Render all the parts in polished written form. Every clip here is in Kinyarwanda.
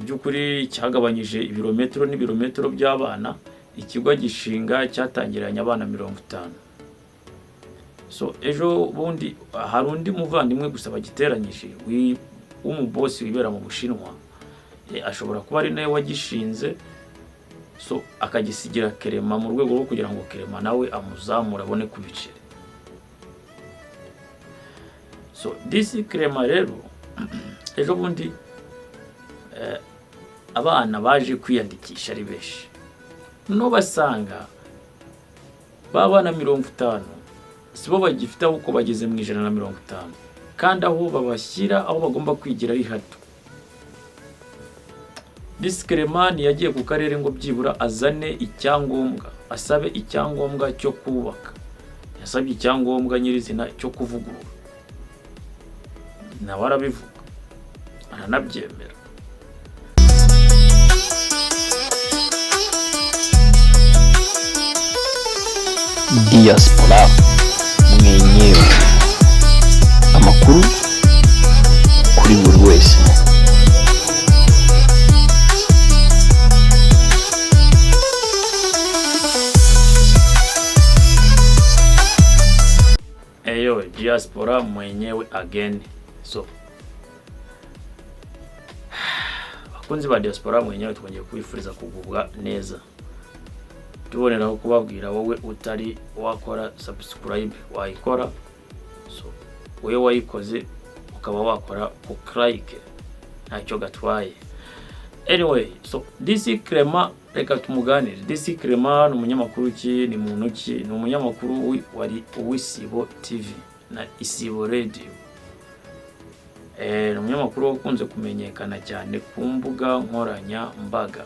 by'ukuri cyagabanyije ibirometero n'ibirometero by'abana. Ikigo gishinga cyatangiranye abana 50. So ejo bundi hari undi muvandimwe gusa bagiteranyije w'umubosi wibera mu Bushinwa, ashobora kuba ari nawe wagishinze, so akagisigira Kerema mu rwego rwo kugira ngo Kerema nawe amuzamura abone kubicira. So DC Kerema rero ejo bundi abana baje kwiyandikisha ari benshi, no basanga babana 50 sibo bagifite uko bageze mu 150, kandi aho babashyira aho bagomba kwigira ari hato. DC Kerema yagiye ku karere ngo byibura azane icyangombwa, asabe icyangombwa cyo kubaka, yasabye icyangombwa nyirizina cyo kuvugurura, nawe arabivuga aranabyemera. Diaspora mwenyewe, amakuru kuri buri wese. Eyo diaspora mwenyewe again. So bakunzi ba diaspora mwenyewe, twongeye kwifuriza kugubwa neza. Tuboneraho kubabwira wowe utari wakora subscribe wayikora, so wewe wayikoze ukaba wakora ku like ntacyo gatwaye. Anyway, so DC Kerema reka tumuganire. DC Kerema ni umunyamakuru ki, ni muntu ki? Ni umunyamakuru wari uw'Isibo TV na Isibo Radio. Ni umunyamakuru ukunze kumenyekana cyane ku mbuga nkoranya mbaga,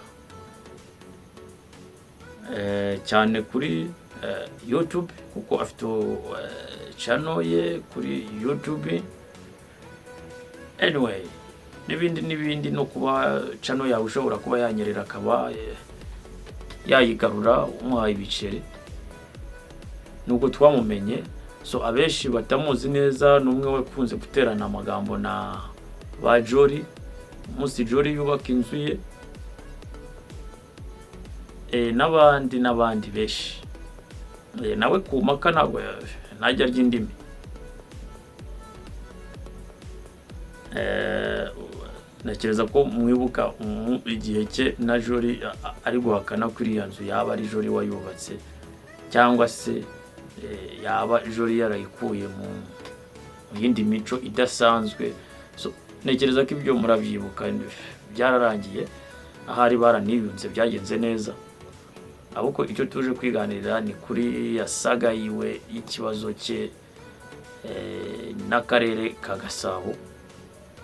cyane kuri YouTube, kuko afite channel ye kuri YouTube. Anyway, n'ibindi no kuba channel yawe ushobora kuba yanyerera akaba yayigarura umuhaye ibiceri, nubwo twamumenye. So abeshi batamuzi neza, numwe we kunze guterana amagambo na ba Jori, musi Jori yubaka inzu ye, n'abandi beshi. Nawe kumaka ntabwo najya ry'indimi. Nakereza ko mwibuka igihe cye na Jori ari guhakana kuri ya nzu yaba ari Jori wayubatse, cyangwa se yaba Jori yarayikuye mu yindi mico idasanzwe. So nekereza ko ibyo murabyibuka, byararangiye, ahari baraniyunze, byagenze neza. Ahubwo icyo tuje kwiganirira ni kuri ya saga yiwe y'ikibazo cye n'akarere ka Gasabo,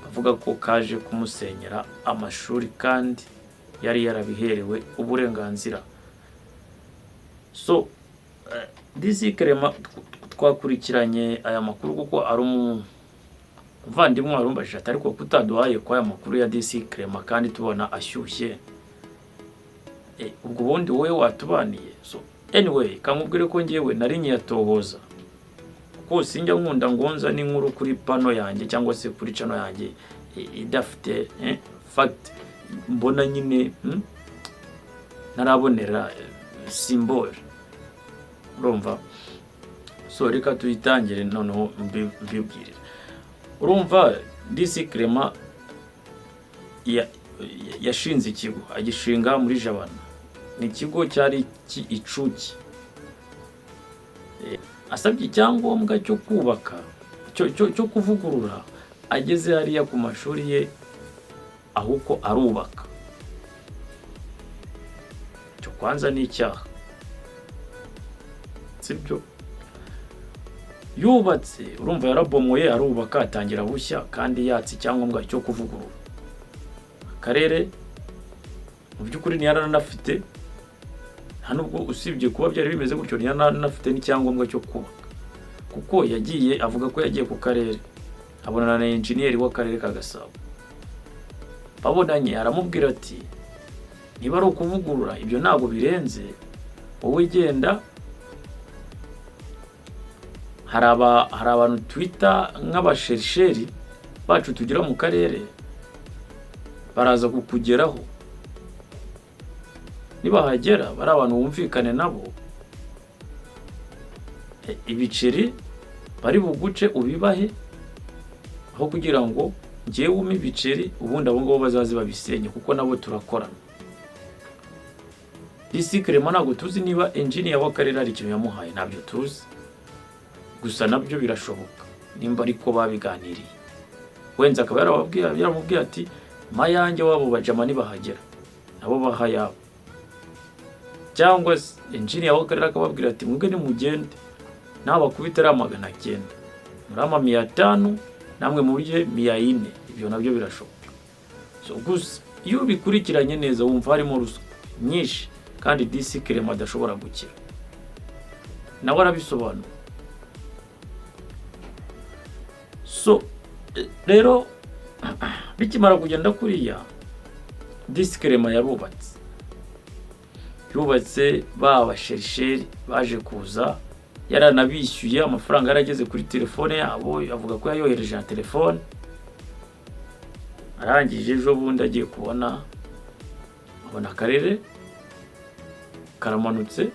bavuga ko kaje kumusenyera amashuri kandi yari yarabiherewe uburenganzira. So DC Kerema twakurikiranye aya makuru kuko ari umuvandimwe warumbajije ati ariko kutaduhaye kwa aya makuru ya DC Kerema kandi tubona ashyushye, ubwo bundi wowe watubaniye. So anyway, kamubwire ko ngewe nari nyiyatohoza, kuko sinjya nkunda ngonza n'inkuru kuri pano yanjye cyangwa se kuri channel yanjye idafite fact, mbona nyine narabonera symbol, urumva. So reka tuyitangire noneho mbibwirire. Urumva DC Kerema yashinze ikigo, agishinga muri Jabana. Ni ikigo cyari Icuki. Asabye icyangombwa cyo kubaka, cyo kuvugurura, ageze hariya ku mashuri ye ahuko arubaka. Cyo kwanza ni icyaha, sibyo? Yubatse, urumva yarabomoye, arubaka, atangira bushya kandi yatse icyangombwa cyo kuvugurura. Akarere mu by'ukuri ntiyaranafite, nubwo usibye kuba byari bimeze gutyo, ntiyaranafite n'icyangombwa cyo kubaka, kuko yagiye avuga ko yagiye ku karere abonana na engineer w'akarere ka Gasabo. Babonanye aramubwira ati niba ari ukuvugurura ibyo ntabwo birenze, wowe genda. Hari abantu Twitter nk'abasherisheri bacu tugira mu karere, baraza kukugeraho. Niba hagera bari abantu bumvikane nabo, ibiceri bari buguce ubibahe, aho kugira ngo ngiye wumi ibiceri ubundi abo ngabo bazazi babisenye, kuko nabo turakorana. DC Clement ntabwo tuzi niba engineer w'akarere ari ikintu yamuhaye, ntabyo tuzi, gusa nabyo birashoboka nimba ariko babiganiriye. Wenza akaba yaramubwiye ati mayange wabo bajama nibahagera nabo bahaya, cyangwa engineer w'akarere akababwira ati mwebwe nimugende nabakubitira 900 murama 500 namwe murye 400. Ibyo nabyo birashoboka. So gusa iyo bikurikiranye neza wumva harimo ruswa nyinshi kandi DC Clement adashobora gukira, nawe arabisobanura. So rero bikimara kugenda kuriya, DC Clement yubatse baba sherisheri baje kuza, yaranabishyuye amafaranga yarageze kuri telefone yabo, avuga ko yayohereje na telefone. Arangije ejo bundi agiye kubona abona akarere karamanutse,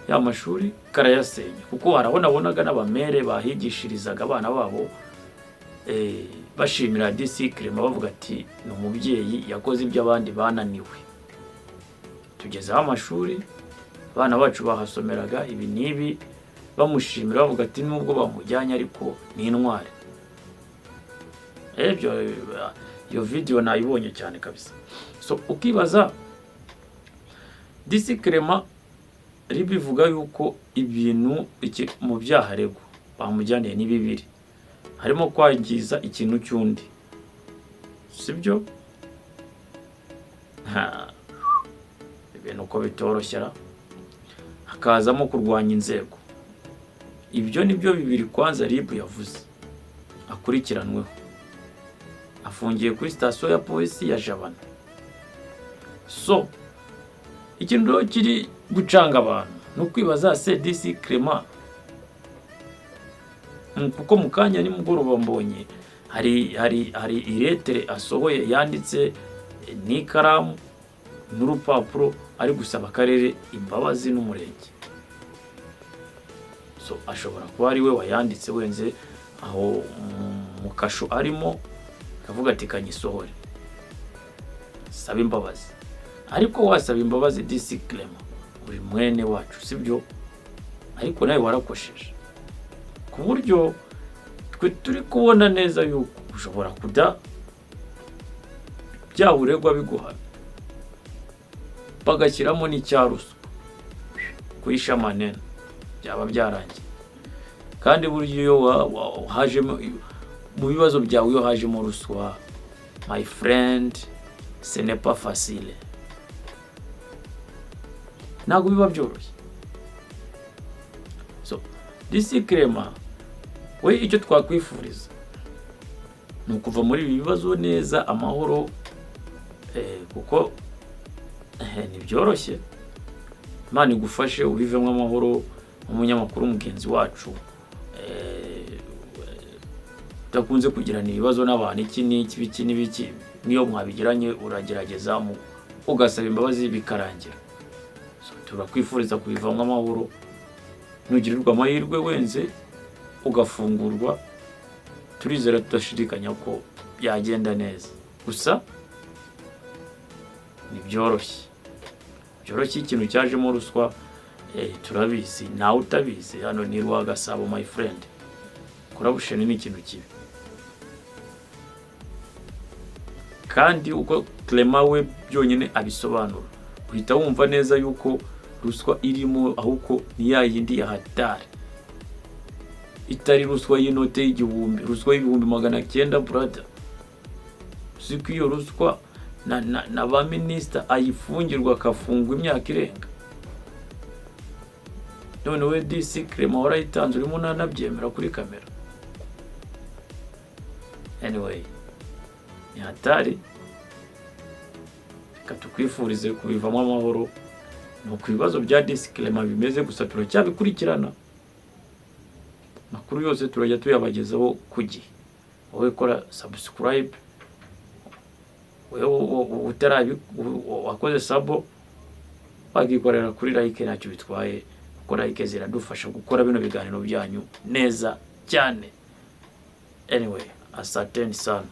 ya mashuri karayasenya, kuko harabonaga n'abamere bahigishirizaga abana babo bashimira DC Clement bavuga ati ni umubyeyi yakoze ibyo abandi bananiwe. Tugezeho amashuri abana bacu bahasomeraga ibi nibi, bamushimira bavuga ati nubwo bamujyanye ariko ni intwari. Iyo video nayibonye cyane kabisa. So ukibaza DC Clement ribivuga yuko ibintu mu byaha aregwa bamujyaniye ni bibiri, harimo kwangiza ikintu cy'undi, sibyo? Ibintu uko bitoroshye, hakazamo kurwanya inzego. Ibyo nibyo bibiri kwanza RIB yavuze akurikiranweho, afungiye kuri station ya polisi ya Jabana. So ikintu kiri gucanga abantu no kwibaza se DC Clement, kuko mukanya ni mugoroba mbonye hari iretere asohoye yanditse n'ikaramu n'urupapuro ari gusaba akarere imbabazi n'umurenge. So ashobora kuba ari we wayanditse wenze aho mu kasho arimo, akavuga ati kanyisohore saba imbabazi. Ariko wasaba imbabazi DC Clement uri mwene wacu, sibyo? Ariko nawe warakosheje ku buryo twe turi kubona neza yuko ushobora kuda byawuregwa biguha bagashyiramo n'icyaruswa kuyisha manene, byaba byarangiye. Kandi buryo hajemo mu bibazo byawe iyo hajemo ruswa, my friend, ce n'est pas facile, ntabwo biba byoroshye. So DC Clement we icyo twakwifuriza ni ukuva muri ibi bibazo neza, amahoro, kuko ntibyoroshye. Imana igufashe ubivemo amahoro umunyamakuru mugenzi wacu utakunze kugirana ibibazo n'abantu iki n'ibiki, niyo mwabigiranye uragerageza ugasaba imbabazi bikarangira. So turakwifuriza kubivamo amahoro, nugirirwa amahirwe wenze ugafungurwa, turizera tudashidikanya ko byagenda neza. Gusa byoroshye ikintu cyajemo ruswa, turabizi, nawe utabizi hano ni Rwagasabo my friend. Corruption ni ikintu kibi, kandi uko Clement we byonyine abisobanura uhita wumva neza yuko ruswa irimo, ahubwo ni ya yindi ya hatari, itari ruswa y'inote y'igihumbi, ruswa y'ibihumbi 900 brother. Siko iyo ruswa na ba minister ayifungirwa akafungwa imyaka irenga, none we DC Clement warayitanze urimo nanabyemera kuri kamera. Anyway, ni hatari, katukwifurize kubivamo amahoro. Nuko ibibazo bya DC Clement bimeze, gusa turacyabikurikirana, makuru yose turajya tuyabagezaho ku gihe. Wowe kora subscribe, wewe utarabi wakoze sabo wagikorera kuri like ntacyo bitwaye, kuko like ziradufasha gukora bino biganiro byanyu neza cyane. Anyway, asanteni sana.